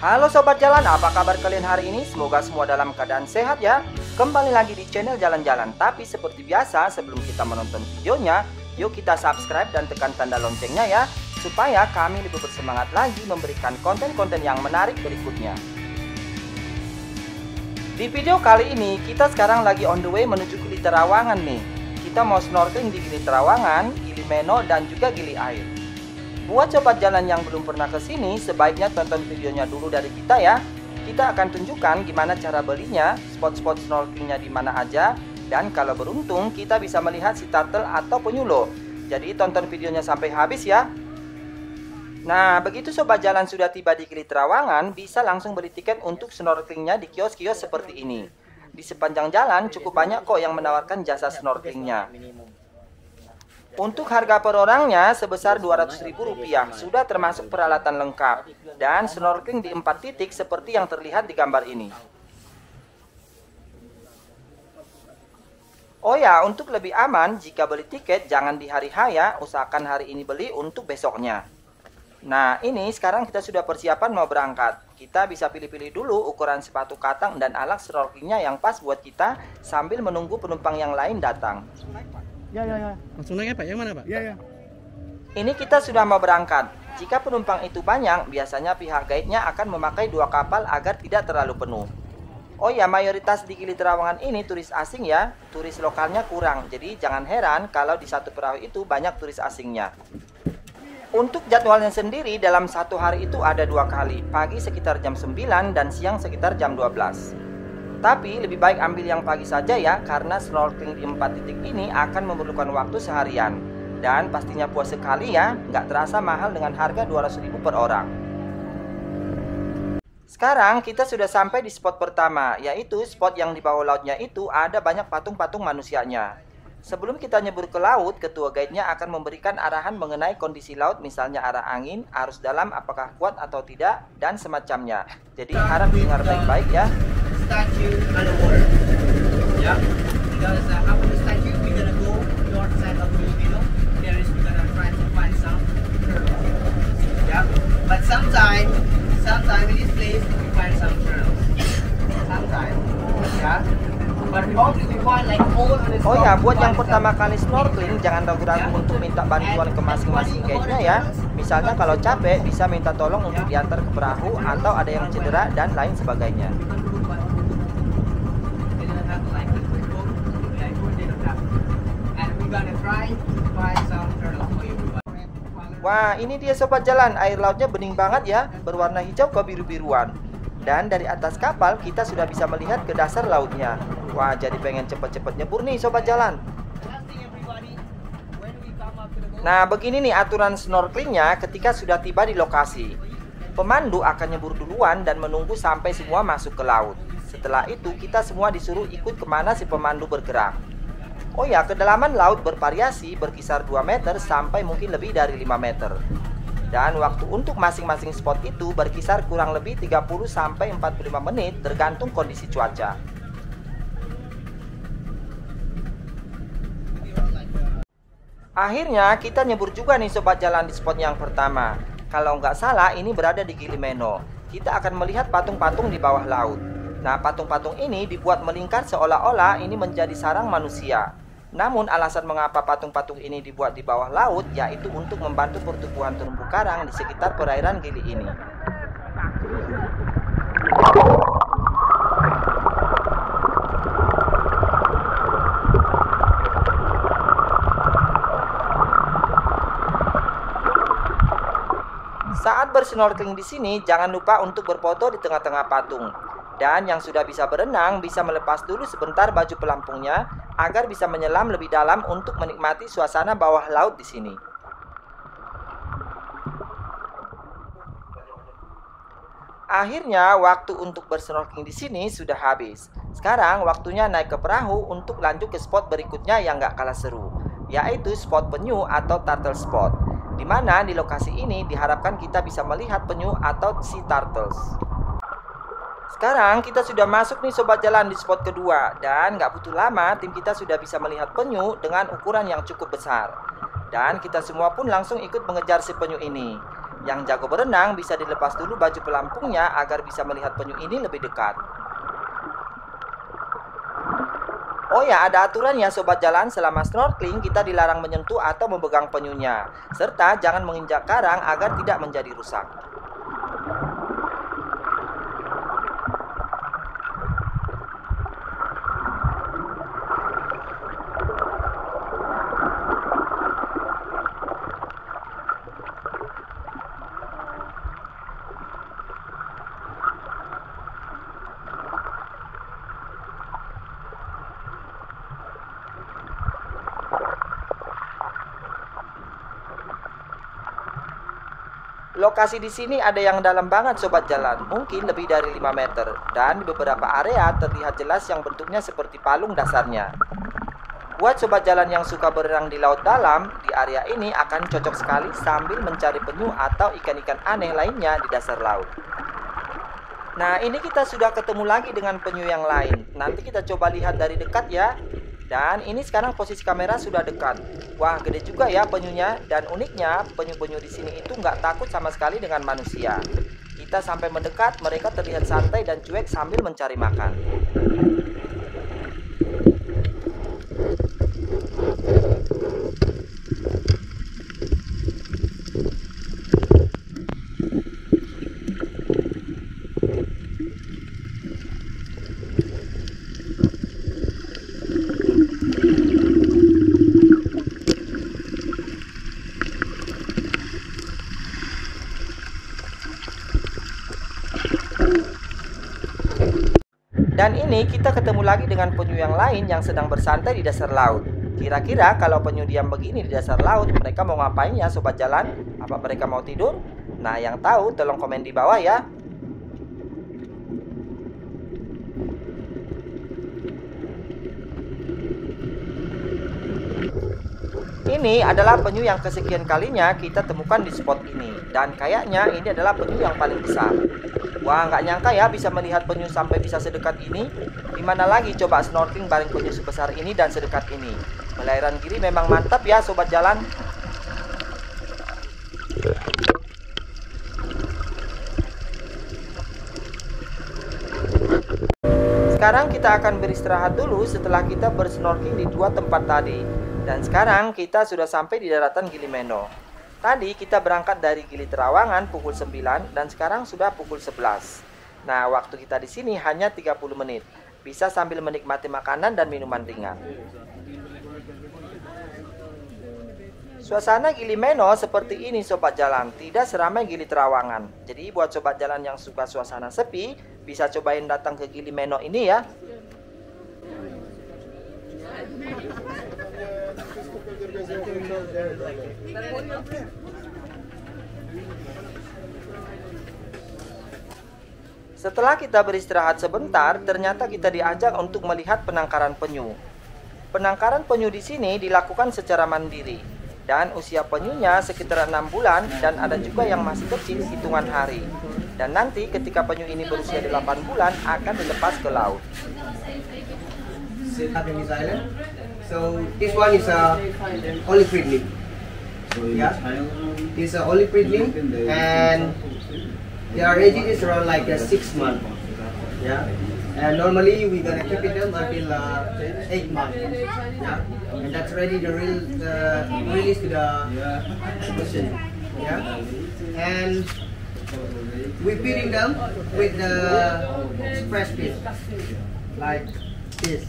Halo Sobat Jalan, apa kabar kalian hari ini? Semoga semua dalam keadaan sehat ya. Kembali lagi di channel Jalan-Jalan. Tapi seperti biasa, sebelum kita menonton videonya, yuk kita subscribe dan tekan tanda loncengnya ya, supaya kami lebih bersemangat lagi memberikan konten-konten yang menarik berikutnya. Di video kali ini, kita sekarang lagi on the way menuju Gili Trawangan nih. Kita mau snorkeling di Gili Trawangan, Gili Meno, dan juga Gili Air. Buat sobat jalan yang belum pernah ke sini, sebaiknya tonton videonya dulu dari kita ya. Kita akan tunjukkan gimana cara belinya, spot-spot snorkelingnya di mana aja, dan kalau beruntung kita bisa melihat si turtle atau penyu loh. Jadi tonton videonya sampai habis ya. Nah, begitu sobat jalan sudah tiba di Gili Trawangan, bisa langsung beli tiket untuk snorkelingnya di kios-kios seperti ini. Di sepanjang jalan cukup banyak kok yang menawarkan jasa snorkelingnya. Untuk harga per orangnya sebesar Rp200.000, sudah termasuk peralatan lengkap. Dan snorkeling di 4 titik seperti yang terlihat di gambar ini. Oh ya, untuk lebih aman, jika beli tiket jangan di hari H ya, usahakan hari ini beli untuk besoknya. Nah, ini sekarang kita sudah persiapan mau berangkat. Kita bisa pilih-pilih dulu ukuran sepatu katang dan alat snorkelingnya yang pas buat kita sambil menunggu penumpang yang lain datang. Ya. Langsung naik ya Pak? Yang mana Pak? Ya. Ini kita sudah mau berangkat. Jika penumpang itu banyak, biasanya pihak guide-nya akan memakai 2 kapal agar tidak terlalu penuh. Oh ya, mayoritas di Gili Trawangan ini turis asing ya. Turis lokalnya kurang. Jadi jangan heran kalau di satu perahu itu banyak turis asingnya. Untuk jadwalnya sendiri dalam satu hari itu ada 2 kali. Pagi sekitar jam 9 dan siang sekitar jam 12. Tapi lebih baik ambil yang pagi saja ya, karena snorkeling di 4 titik ini akan memerlukan waktu seharian. Dan pastinya puas sekali ya, nggak terasa mahal dengan harga Rp200.000 per orang. Sekarang kita sudah sampai di spot pertama, yaitu spot yang di bawah lautnya itu ada banyak patung-patung manusianya. Sebelum kita nyebur ke laut, ketua guide-nya akan memberikan arahan mengenai kondisi laut, misalnya arah angin, arus dalam apakah kuat atau tidak, dan semacamnya. Jadi harap dengar baik-baik ya. Statue underwater. Yeah. Because after the statue, we're gonna go north side of Filipino. There is we're gonna try to find some turtles. Yeah. But sometime in this place we find some turtles. Sometime. Yeah. But we hope we find like all on this. Oh ya, buat yang pertama kali snorkeling jangan ragu-ragu untuk minta bantuan ke masing-masing guide-nya ya. Misalnya kalau capek bisa minta tolong untuk diantar ke perahu atau ada yang cedera dan lain sebagainya. Wah, ini dia sobat jalan, air lautnya bening banget ya, berwarna hijau kebiru-biruan. Dan dari atas kapal kita sudah bisa melihat ke dasar lautnya. Wah, jadi pengen cepet-cepet nyebur nih sobat jalan. Nah, begini nih aturan snorkelingnya ketika sudah tiba di lokasi. Pemandu akan nyebur duluan dan menunggu sampai semua masuk ke laut. Setelah itu kita semua disuruh ikut kemana si pemandu bergerak. Oh ya, kedalaman laut bervariasi berkisar 2 meter sampai mungkin lebih dari 5 meter. Dan waktu untuk masing-masing spot itu berkisar kurang lebih 30 sampai 45 menit tergantung kondisi cuaca. Akhirnya kita nyebur juga nih sobat jalan di spot yang pertama. Kalau nggak salah ini berada di Gili Meno. Kita akan melihat patung-patung di bawah laut. Nah, patung-patung ini dibuat melingkar seolah-olah ini menjadi sarang manusia. Namun alasan mengapa patung-patung ini dibuat di bawah laut yaitu untuk membantu pertumbuhan terumbu karang di sekitar perairan Gili ini. Saat bersnorkeling di sini jangan lupa untuk berfoto di tengah-tengah patung. Dan yang sudah bisa berenang bisa melepas dulu sebentar baju pelampungnya agar bisa menyelam lebih dalam untuk menikmati suasana bawah laut di sini. Akhirnya waktu untuk bersnorkeling di sini sudah habis. Sekarang waktunya naik ke perahu untuk lanjut ke spot berikutnya yang gak kalah seru, yaitu spot penyu atau turtle spot. Di mana di lokasi ini diharapkan kita bisa melihat penyu atau sea turtles. Sekarang kita sudah masuk nih sobat jalan di spot kedua. Dan gak butuh lama tim kita sudah bisa melihat penyu dengan ukuran yang cukup besar. Dan kita semua pun langsung ikut mengejar si penyu ini. Yang jago berenang bisa dilepas dulu baju pelampungnya agar bisa melihat penyu ini lebih dekat. Oh ya, ada aturan ya sobat jalan, selama snorkeling kita dilarang menyentuh atau memegang penyunya, serta jangan menginjak karang agar tidak menjadi rusak. Lokasi di sini ada yang dalam banget sobat jalan, mungkin lebih dari 5 meter. Dan di beberapa area terlihat jelas yang bentuknya seperti palung dasarnya. Buat sobat jalan yang suka berenang di laut dalam, di area ini akan cocok sekali sambil mencari penyu atau ikan-ikan aneh lainnya di dasar laut. Nah, ini kita sudah ketemu lagi dengan penyu yang lain. Nanti kita coba lihat dari dekat ya. Dan ini sekarang posisi kamera sudah dekat. Wah, gede juga ya penyunya. Dan uniknya, penyu-penyu di sini itu nggak takut sama sekali dengan manusia. Kita sampai mendekat, mereka terlihat santai dan cuek sambil mencari makan. Dan ini kita ketemu lagi dengan penyu yang lain yang sedang bersantai di dasar laut. Kira-kira kalau penyu diam begini di dasar laut, mereka mau ngapain ya sobat jalan? Apa mereka mau tidur? Nah, yang tahu tolong komen di bawah ya. Ini adalah penyu yang kesekian kalinya kita temukan di spot ini. Dan kayaknya ini adalah penyu yang paling besar. Wah, nggak nyangka ya bisa melihat penyu sampai bisa sedekat ini. Dimana lagi coba snorkeling bareng penyu sebesar ini dan sedekat ini. Peliharaan Gili memang mantap ya sobat jalan. Sekarang kita akan beristirahat dulu setelah kita bersnorkeling di dua tempat tadi. Dan sekarang kita sudah sampai di daratan Gili Meno. Tadi kita berangkat dari Gili Terawangan pukul 9 dan sekarang sudah pukul 11. Nah, waktu kita di sini hanya 30 menit. Bisa sambil menikmati makanan dan minuman ringan. Suasana Gili Meno seperti ini sobat jalan, tidak seramai Gili Terawangan. Jadi buat sobat jalan yang suka suasana sepi, bisa cobain datang ke Gili Meno ini ya. Setelah kita beristirahat sebentar, ternyata kita diajak untuk melihat penangkaran penyu. Penangkaran penyu di sini dilakukan secara mandiri, dan usia penyunya sekitar 6 bulan dan ada juga yang masih kecil hitungan hari. Dan nanti ketika penyu ini berusia 8 bulan akan dilepas ke laut. So this one is a olive breedling. Yeah, it's a olive breedling, and their age is around like 6 months. Yeah, and normally we gonna keep it them until 8 months. Yeah, and that's ready to release to the ocean. Yeah, and we feeding them with the fresh fish like this.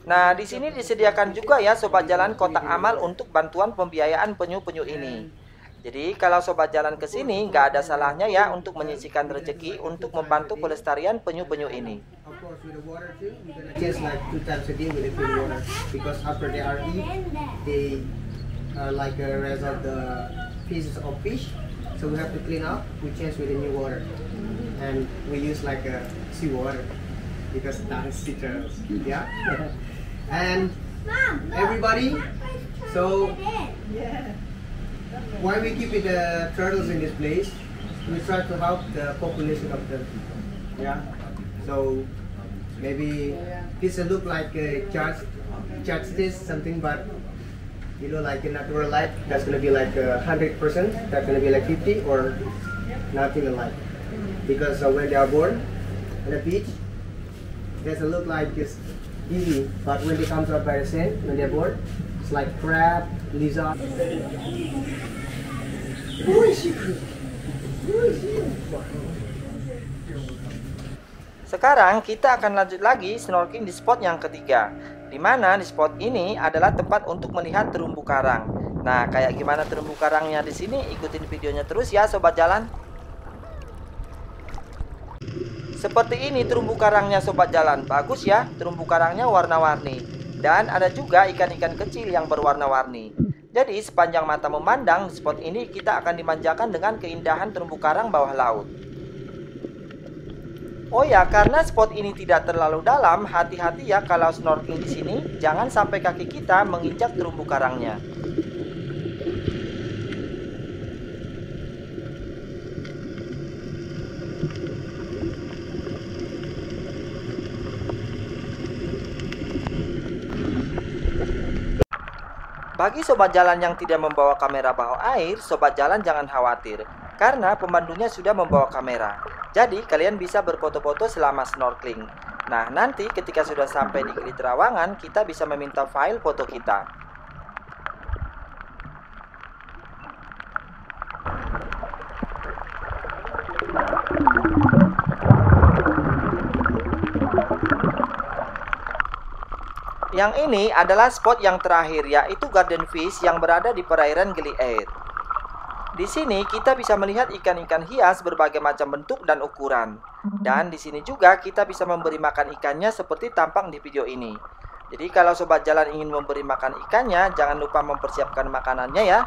Nah, di sini disediakan juga ya sobat jalan kotak amal untuk bantuan pembiayaan penyu-penyu ini. Jadi kalau sobat jalan ke sini nggak ada salahnya ya untuk menyisihkan rezeki untuk membantu pelestarian penyu-penyu ini. So we have to clean up, we change with the new water, and we use like a seawater. Because that is citrus, yeah. And everybody, so why we keep the turtles in this place? We try to help the population of them, yeah. So maybe this will look like a justice something, but You know, like in natural light, that's gonna be like 100%. That's gonna be like 50 or nothing in life. Because when they are born on the beach, it doesn't look like it's easy. But when they come out by the sand, when they're born, it's like crab, lizard. Sekarang kita akan lanjut lagi snorkeling di spot yang ketiga, di mana di spot ini adalah tempat untuk melihat terumbu karang. Nah, kayak gimana terumbu karangnya di sini? Ikutin videonya terus ya, sobat jalan. Seperti ini terumbu karangnya, sobat jalan. Bagus ya, terumbu karangnya warna-warni. Dan ada juga ikan-ikan kecil yang berwarna-warni. Jadi sepanjang mata memandang, di spot ini kita akan dimanjakan dengan keindahan terumbu karang bawah laut. Oh ya, karena spot ini tidak terlalu dalam, hati-hati ya kalau snorkeling di sini, jangan sampai kaki kita menginjak terumbu karangnya. Bagi sobat jalan yang tidak membawa kamera bawah air, sobat jalan jangan khawatir, karena pemandunya sudah membawa kamera. Jadi kalian bisa berfoto-foto selama snorkeling. Nah, nanti ketika sudah sampai di Gili Trawangan, kita bisa meminta file foto kita. Yang ini adalah spot yang terakhir, yaitu Garden Fish yang berada di perairan Gili Air. Di sini kita bisa melihat ikan-ikan hias berbagai macam bentuk dan ukuran. Dan di sini juga kita bisa memberi makan ikannya seperti tampak di video ini. Jadi kalau sobat jalan ingin memberi makan ikannya, jangan lupa mempersiapkan makanannya ya.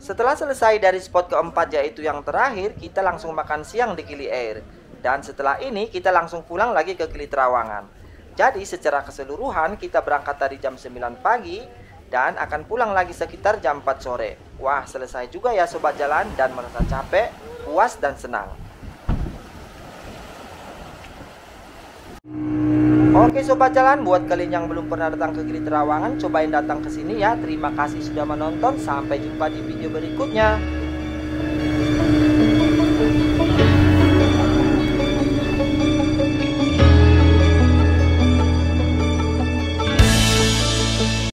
Setelah selesai dari spot keempat, yaitu yang terakhir, kita langsung makan siang di Gili Air. Dan setelah ini kita langsung pulang lagi ke Gili Trawangan. Jadi secara keseluruhan kita berangkat dari jam 9 pagi dan akan pulang lagi sekitar jam 4 sore. Wah, selesai juga ya sobat jalan dan merasa capek, puas dan senang. Oke sobat jalan, buat kalian yang belum pernah datang ke Gili Trawangan, cobain datang ke sini ya. Terima kasih sudah menonton, sampai jumpa di video berikutnya.